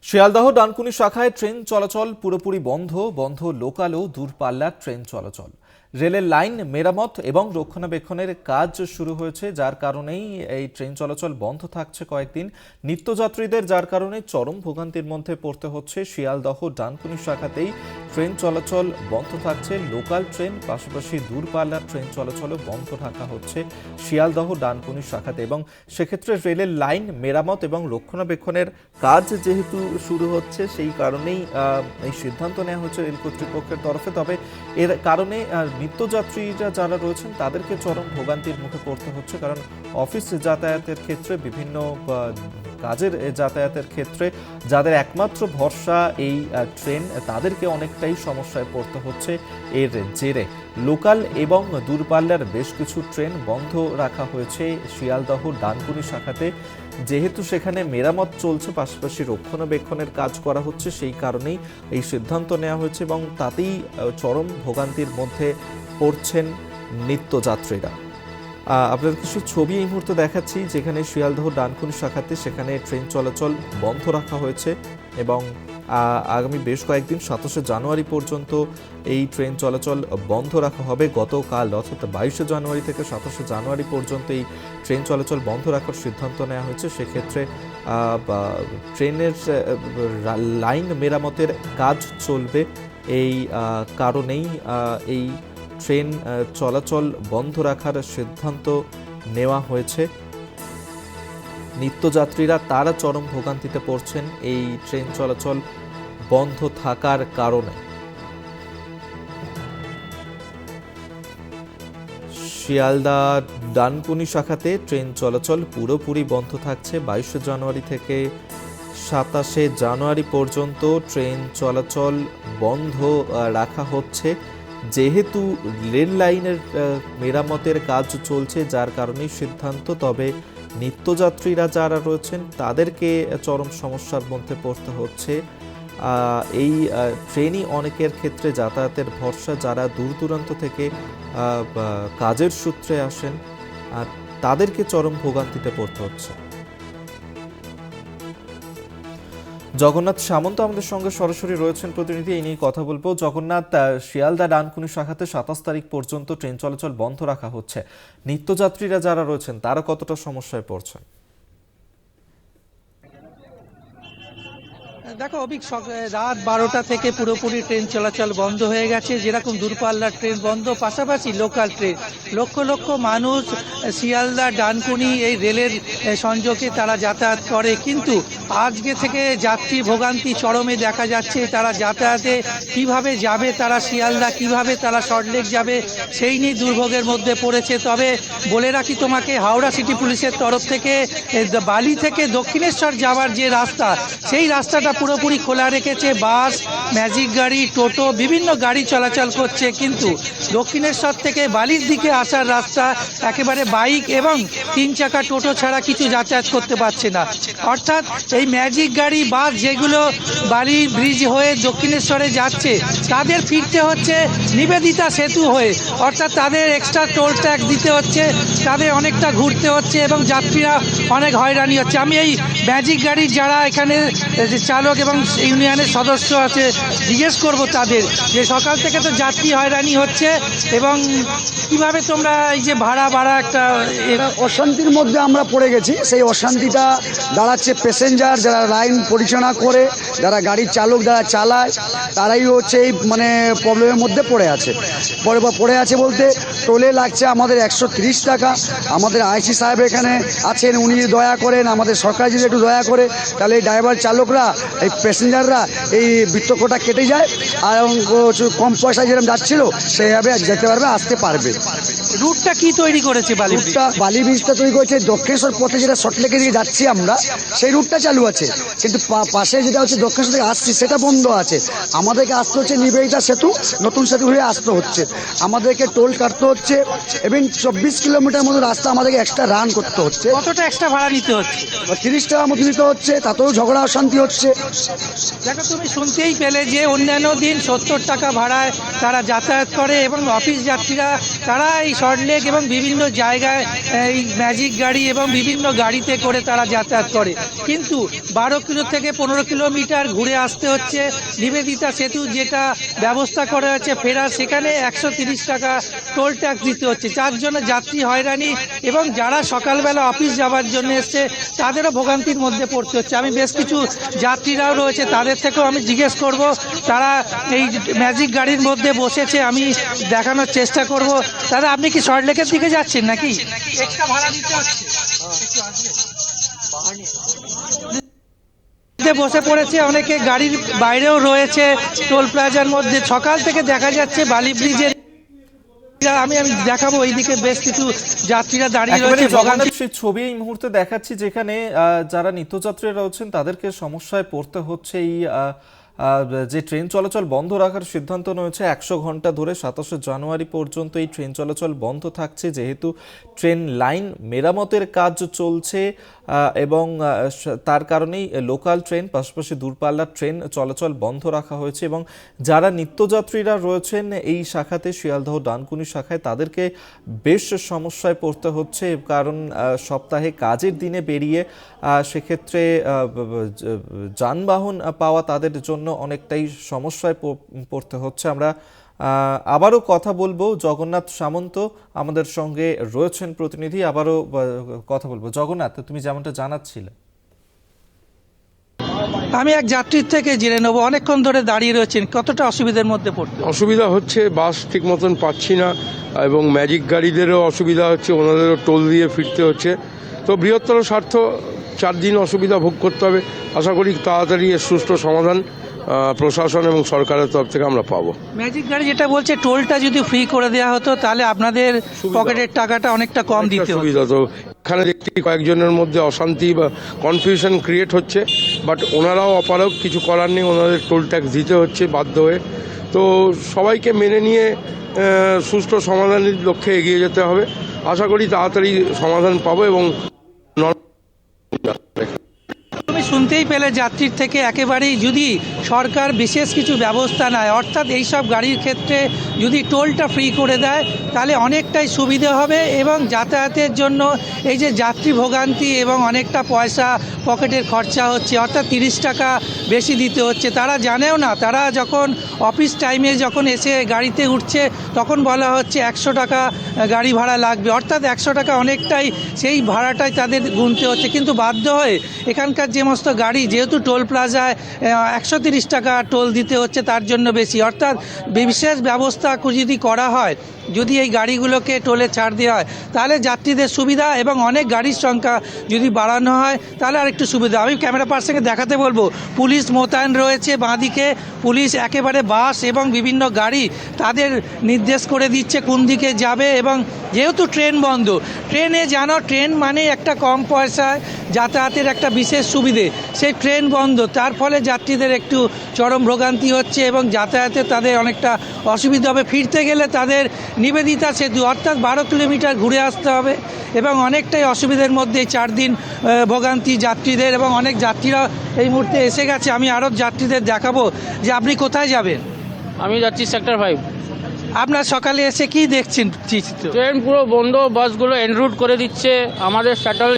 শিয়ালদহ ডানকুনি শাখায় ট্রেন চলাচল পুরোপুরি বন্ধ লোকাল ও দূরপাল্লার ট্রেন চলাচল। রেলের লাইন মেরামত এবং রক্ষণাবেক্ষণের কাজ শুরু হয়েছে, যার কারণেই এই ট্রেন চলাচল বন্ধ থাকছে কয়েকদিন। নিত্যযাত্রীদের যার কারণে চরম ভোগান্তির মধ্যে পড়তে হচ্ছে। শিয়ালদহ ডানকুনি শাখাতেই ট্রেন চলাচল বন্ধ থাকছে, লোকাল ট্রেন পাশাপাশি দূরপাল্লার ট্রেন চলাচলও বন্ধ রাখা হচ্ছে শিয়ালদহ ডানকুনি শাখাতে। এবং সেক্ষেত্রে রেলের লাইন মেরামত এবং রক্ষণাবেক্ষণের কাজ যেহেতু শুরু হচ্ছে, সেই কারণেই এই সিদ্ধান্ত নেওয়া হচ্ছে রেল কর্তৃপক্ষের তরফে। তবে এর কারণে নিত্যযাত্রীরা যারা রয়েছেন তাদেরকে চরম ভোগান্তির মুখে পড়তে হচ্ছে, কারণ অফিস যাতায়াতের ক্ষেত্রে বিভিন্ন কাজের যাতায়াতের ক্ষেত্রে যাদের একমাত্র ভরসা এই ট্রেন, তাদেরকে অনেকটাই সমস্যায় পড়তে হচ্ছে এর জেরে। লোকাল এবং দূরপাল্লার বেশ কিছু ট্রেন বন্ধ রাখা হয়েছে শিয়ালদহ ডানকুনি শাখাতে, যেহেতু সেখানে মেরামত চলছে পাশাপাশি রক্ষণাবেক্ষণের কাজ করা হচ্ছে, সেই কারণেই এই সিদ্ধান্ত নেওয়া হয়েছে এবং তাতেই চরম ভোগান্তির মধ্যে পড়ছেন নিত্যযাত্রীরা। আপনাদের কিছু ছবি এই মুহূর্তে দেখাচ্ছি, যেখানে শিয়ালদহ ডানকুনি শাখাতে সেখানে ট্রেন চলাচল বন্ধ রাখা হয়েছে এবং আগামী বেশ কয়েকদিন 27শে জানুয়ারি পর্যন্ত এই ট্রেন চলাচল বন্ধ রাখা হবে। গতকাল অর্থাৎ 22শে জানুয়ারি থেকে 27শে জানুয়ারি পর্যন্ত এই ট্রেন চলাচল বন্ধ রাখার সিদ্ধান্ত নেওয়া হয়েছে। সেক্ষেত্রে ট্রেনের লাইন মেরামতের কাজ চলবে, এই কারণেই এই ট্রেন চলাচল বন্ধ রাখার সিদ্ধান্ত নেওয়া হয়েছে। নিত্যযাত্রীরা তারা চরম ভোগান্তিতে পড়ছেন এই ট্রেন চলাচল বন্ধ থাকার কারণে। শিয়ালদা ডানকুনি শাখাতে ট্রেন চলাচল পুরোপুরি বন্ধ থাকছে। 22শে জানুয়ারি থেকে 27শে জানুয়ারি পর্যন্ত ট্রেন চলাচল বন্ধ রাখা হচ্ছে, যেহেতু রেল লাইনের মেরামতের কাজ চলছে, যার কারণেই সিদ্ধান্ত। তবে নিত্যযাত্রীরা যারা রয়েছেন তাদেরকে চরম সমস্যার মধ্যে পড়তে হচ্ছে। এই ট্রেনই অনেকের ক্ষেত্রে যাতায়াতের ভরসা, যারা দূর দূরান্ত থেকে কাজের সূত্রে আসেন তাদেরকে চরম ভোগান্তিতে পড়তে হচ্ছে। জগন্নাথ সামন্ত আমাদের সঙ্গে সরাসরি রয়েছেন প্রতিনিধি, এই নিয়ে কথা বলবো। জগন্নাথ, শিয়ালদা ডানকুনি শাখাতে 27 তারিখ পর্যন্ত ট্রেন চলাচল বন্ধ রাখা হচ্ছে, নিত্যযাত্রীরা যারা রয়েছেন তারা কতটা সমস্যায় পড়ছেন? দেখো অভিক, রাত 12টা থেকে পুরোপুরি ট্রেন চলাচল বন্ধ হয়ে গেছে। যেরকম দূরপাল্লার ট্রেন বন্ধ, পাশাপাশি লোকাল ট্রেন, লক্ষ লক্ষ মানুষ শিয়ালদা ডানকুনি এই রেলের সংযোগে তারা যাতায়াত করে, কিন্তু আজকে থেকে যাত্রী ভোগান্তি চরমে দেখা যাচ্ছে। তারা যাতায়াতে কিভাবে যাবে, তারা শিয়ালদা কিভাবে তারা সল্টলেক যাবে, সেই নিয়ে দুর্ভোগের মধ্যে পড়েছে। তবে বলে রাখি তোমাকে, হাওড়া সিটি পুলিশের তরফ থেকে বালি থেকে দক্ষিণেশ্বর যাওয়ার যে রাস্তা, সেই রাস্তাটা পুরোপুরি খোলা রেখেছে। বাস, ম্যাজিক গাড়ি, টোটো, বিভিন্ন গাড়ি চলাচল করছে, কিন্তু দক্ষিণেশ্বর থেকে বালির দিকে আসার রাস্তা একেবারে বাইক এবং 3 চাকা টোটো ছাড়া কিছু যাতায়াত করতে পারছে না। অর্থাৎ এই ম্যাজিক গাড়ি, বাস যেগুলো বালি ব্রিজ হয়ে দক্ষিণেশ্বরে যাচ্ছে, তাদের ফিরতে হচ্ছে নিবেদিতা সেতু হয়ে, অর্থাৎ তাদের এক্সট্রা টোল ট্যাক্স দিতে হচ্ছে, তাদের অনেকটা ঘুরতে হচ্ছে এবং যাত্রীরা অনেক হয়রানি হচ্ছে। আমি এই ম্যাজিক গাড়ির যারা এখানে চালক এবং ইউনিয়নের সদস্য আছে, জিজ্ঞেস করব তাদের যে সকাল থেকে তো যাত্রী হয়রানি হচ্ছে এবং কিভাবে তোমরা এই যে ভাড়া একটা অশান্তির মধ্যে আমরা পড়ে গেছি। সেই অশান্তিটা দাঁড়াচ্ছে প্যাসেঞ্জার যারা লাইন পরিচালনা করে, যারা গাড়ির চালক যারা চালায়, তারাই হচ্ছে এই প্রবলেমের মধ্যে পড়ে আছে বলতে টোলে লাগছে আমাদের 130 টাকা। আমাদের আইসি সাহেব এখানে আছেন, উনি দয়া করেন, আমাদের সরকার যদি একটু দয়া করে, তাহলে এই ড্রাইভার চালকরা, এই প্যাসেঞ্জাররা এই বৃত্তকটা কেটে যায় আর কম পয়সায় যেরকম যাচ্ছিল সেইভাবে যেতে পারবে, আসতে পারবে। রুটটা কি তৈরি করেছে? বালি ব্রিজটা তৈরি করেছে দক্ষিণেশ্বর পথে, যেটা সল্টলেকের দিকে যাচ্ছি আমরা, সেই রুটটা চালু আছে, কিন্তু পাশে যেটা হচ্ছে দক্ষিণেশ্বর থেকে আসছি সেটা বন্ধ আছে। আমাদেরকে আসতে হচ্ছে নিবেদিতা সেতু, নতুন সেতু হয়ে আসতে হচ্ছে, আমাদেরকে টোল কাটতে হচ্ছে এবং 24 কিলোমিটার মতো রাস্তা আমাদেরকে এক্সট্রা রান করতে হচ্ছে। কতটা এক্সট্রা ভাড়া নিতে হচ্ছে? 30 টাকার মতো নিতে হচ্ছে, তাতেও ঝগড়া অশান্তি হচ্ছে। দেখো, তুমি শুনতেই পেলে যে অন্যান্য দিন 70 টাকা ভাড়ায় তারা যাতায়াত করে এবং অফিস যাত্রীরা তারা এই সল্টলেক এবং বিভিন্ন জায়গায় এই ম্যাজিক গাড়ি এবং বিভিন্ন গাড়িতে করে তারা যাতায়াত করে। কিন্তু 12 কিলো থেকে 15 কিলোমিটার ঘুরে আসতে হচ্ছে। নিবেদিতা সেতু যেটা ব্যবস্থা করা হয়েছে ফেরার, সেখানে 130 টাকা টোল ট্যাক্স দিতে হচ্ছে, যার জন্য যাত্রী হয়রানি এবং যারা সকালবেলা অফিস যাওয়ার জন্য এসছে তাদেরও ভোগান্তির মধ্যে পড়তে হচ্ছে। আমি বেশ কিছু যাত্রীরাও রয়েছে, তাদের থেকেও আমি জিজ্ঞেস করব, তারা এই ম্যাজিক গাড়ির মধ্যে বসেছে, আমি দেখানোর চেষ্টা করব। দাদা, আপনি কি সল্টলেকের দিকে যাচ্ছেন নাকি? এক্সট্রা ভাড়া দিতে হচ্ছে? বসে পড়েছে অনেকে, গাড়ির বাইরেও রয়েছে টোল প্লাজার মধ্যে। সকাল থেকে দেখা যাচ্ছে বালি ব্রিজের, আমি দেখাবো এইদিকে বেশ কিছু যাত্রীরা দাঁড়িয়ে একেবারে রয়েছে। জগন্নাথ সেই ছবি এই মুহূর্তে দেখাচ্ছি, যেখানে যারা নিত্যযাত্রীরা রয়েছেন তাদেরকে সমস্যায় পড়তে হচ্ছে। এই যে ট্রেন চলাচল বন্ধ রাখার সিদ্ধান্ত নিয়েছে 100 ঘন্টা ধরে 27 জানুয়ারি পর্যন্ত এই ট্রেন চলাচল বন্ধ থাকছে, যেহেতু ট্রেন লাইন মেরামতের কাজ চলছে এবং তার কারণেই লোকাল ট্রেন পাশাপাশি দূরপাল্লার ট্রেন চলাচল বন্ধ রাখা হয়েছে। এবং যারা নিত্যযাত্রীরা রয়েছেন এই শাখাতে, শিয়ালদহ ডানকুনি শাখায়, তাদেরকে বেশ সমস্যায় পড়তে হচ্ছে, কারণ সপ্তাহে কাজের দিনে বেরিয়ে সেক্ষেত্রে যানবাহন পাওয়া তাদের জন্য অনেকটাই সমস্যায় পড়তে হচ্ছে। আমরা আবারও কথা বলবো, জগন্নাথ সামন্ত আমাদের সঙ্গে রয়েছেন প্রতিনিধি, আবারও কথা বলবো। জগন্নাথ, তুমি যেমনটা জানাচ্ছিলে, আমি এক যাত্রীর থেকে জেনে নেবো, অনেকক্ষণ ধরে দাঁড়িয়ে রয়েছেন, কতটা অসুবিধার মধ্যে পড়তে? অসুবিধা হচ্ছে, বাস ঠিক মতন পাচ্ছি না এবং ম্যাজিক গাড়িদেরও অসুবিধা হচ্ছে, ওনাদেরও টোল দিয়ে ফিরতে হচ্ছে। তো বৃহত্তর স্বার্থ 4 দিন অসুবিধা ভোগ করতে হবে। আশা করি তাড়াতাড়ি এর সুষ্ঠু সমাধান প্রশাসন এবং সরকারের তরফ থেকে আমরা পাবো। ম্যাজিক গাড়ি যেটা বলছে, টোলটা যদি ফ্রি করে দেওয়া হতো তাহলে আপনাদের পকেটের টাকাটা অনেকটা কম দিতে হতো। সুবিধা তো এখানে দেখছি কয়েকজনের মধ্যে অশান্তি বা কনফিউশন ক্রিয়েট হচ্ছে, বাট ওনারাও অপারগ, কিছু করার নেই, ওনাদের টোল ট্যাক্স দিতে হচ্ছে বাধ্য হয়ে। তো সবাইকে মেনে নিয়ে সুষ্ঠু সমাধানের লক্ষ্যে এগিয়ে যেতে হবে। আশা করি তাড়াতাড়ি সমাধান পাবো। এবং তুমি শুনতেই পেলে যাত্রীর থেকে, একেবারেই যদি সরকার বিশেষ কিছু ব্যবস্থা নেয়, অর্থাৎ এইসব গাড়ির ক্ষেত্রে যদি টোলটা ফ্রি করে দেয় তাহলে অনেকটাই সুবিধা হবে এবং যাতায়াতের জন্য এই যে যাত্রী ভোগান্তি এবং অনেকটা পয়সা পকেটের খরচা হচ্ছে, অর্থাৎ 30 টাকা বেশি দিতে হচ্ছে। তারা জানেও না, তারা যখন অফিস টাইমে যখন এসে গাড়িতে উঠছে তখন বলা হচ্ছে 100 টাকা গাড়ি ভাড়া লাগবে, অর্থাৎ 100 টাকা অনেকটাই, সেই ভাড়াটাই তাদের গুনতে হচ্ছে। কিন্তু বাধ্য হয়ে এখানকার যে সমস্ত গাড়ি, যেহেতু টোল প্লাজায় 130 টাকা টোল দিতে হচ্ছে তার জন্য বেশি, অর্থাৎ বিশেষ ব্যবস্থা যদি করা হয়, যদি এই গাড়িগুলোকে টোলে ছাড় দেওয়া হয় তাহলে যাত্রীদের সুবিধা এবং অনেক গাড়ির সংখ্যা যদি বাড়ানো হয় তাহলে আরেকটু সুবিধা। আমি ক্যামেরা পার্সনকে দেখাতে বলবো, পুলিশ মোতায়েন রয়েছে বাঁদিকে, পুলিশ একেবারে বাস এবং বিভিন্ন গাড়ি তাদের নির্দেশ করে দিচ্ছে কোন দিকে যাবে। এবং যেহেতু ট্রেন বন্ধ, ট্রেনে জানো, ট্রেন মানে একটা কম পয়সায় যাতায়াতের একটা বিশেষ সুবিধে, সেই ট্রেন বন্ধ, তার ফলে যাত্রীদের একটু চরম ভোগান্তি হচ্ছে এবং যাতায়াতে তাদের অনেকটা অসুবিধা হবে। ফিরতে গেলে তাদের নিবেদিতা সেতু অর্থাৎ 12 কিলোমিটার ঘুরে আসতে হবে এবং অনেকটাই অসুবিধার মধ্যে 4 দিন ভোগান্তি যাত্রীদের। এবং অনেক যাত্রীরা এই মুহূর্তে এসে গেছে, আমি আরও যাত্রীদের দেখাবো যে আপনি কোথায় যাবেন। আমি যাচ্ছি সেক্টর 5। আপনার সকালে এসে কি দেখছেন? ট্রেন পুরো বন্ধ, বাসগুলো এনরুট করে দিচ্ছে, আমাদের শাটল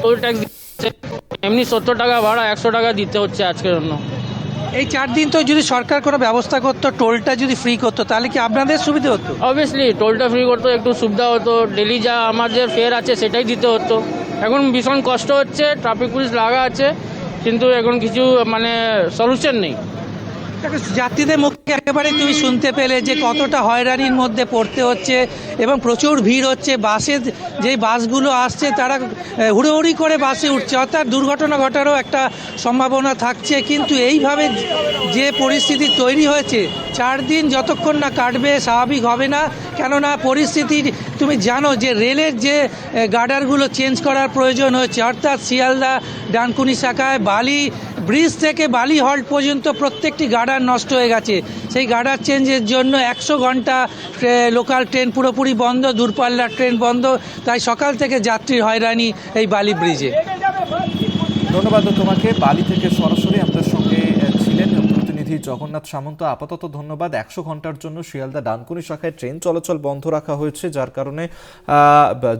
টোল ট্যাক্স দিচ্ছে, এমনি 70 টাকা ভাড়া 100 টাকা দিতে হচ্ছে আজকের জন্য। এই 4 দিন তো যদি সরকার কোনো ব্যবস্থা করতো, টোলটা যদি ফ্রি করতো তাহলে কি আপনাদের সুবিধা হতো? অবভিয়াসলি টোলটা ফ্রি করতো, একটু সুবিধা হতো, ডেলি যা আমাদের ফেয়ার আছে সেটাই দিতে হতো। এখন ভীষণ কষ্ট হচ্ছে, ট্রাফিক পুলিশ লাগা আছে, কিন্তু এখন কিছু সলিউশন নেই। যাত্রীদের মুখে একেবারে তুমি শুনতে পেলে যে কতটা হয়রানির মধ্যে পড়তে হচ্ছে এবং প্রচুর ভিড় হচ্ছে। বাসে যে বাসগুলো আসছে তারা হুড়োহুড়ি করে বাসে উঠছে, অর্থাৎ দুর্ঘটনা ঘটারও একটা সম্ভাবনা থাকছে। কিন্তু এইভাবে যে পরিস্থিতি তৈরি হয়েছে, 4 দিন যতক্ষণ না কাটবে স্বাভাবিক হবে না। কেননা পরিস্থিতি তুমি জানো যে রেলের যে গার্ডারগুলো চেঞ্জ করার প্রয়োজন হয়েছে, অর্থাৎ শিয়ালদা ডানকুনি শাখায় বালি ব্রিজ থেকে বালি হল্ট পর্যন্ত প্রত্যেকটি গার্ডার নষ্ট হয়ে গেছে। সেই গার্ডার চেঞ্জের জন্য 100 ঘন্টা লোকাল ট্রেন পুরোপুরি বন্ধ, দূরপাল্লার ট্রেন বন্ধ, তাই সকাল থেকে যাত্রীর হয়রানি এই বালি ব্রিজে। ধন্যবাদ তোমাকে। বালি থেকে সরাসরি আমাদের সঙ্গে ছিলেন প্রতিনিধি প্রতিনিধি জগন্নাথ সামন্ত, আপাতত ধন্যবাদ। 100 ঘন্টার জন্য শিয়ালদা ডানকুনি শাখায় ট্রেন চলাচল বন্ধ রাখা হয়েছে, যার কারণে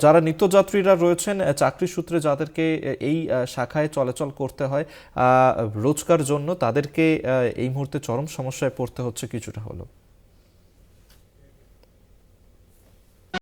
যারা নিত্যযাত্রীরা রয়েছেন চাকরি সূত্রে যাদেরকে এই শাখায় চলাচল করতে হয় রোজকার জন্য, তাদেরকে এই মুহূর্তে চরম সমস্যায় পড়তে হচ্ছে কিছুটা হলো।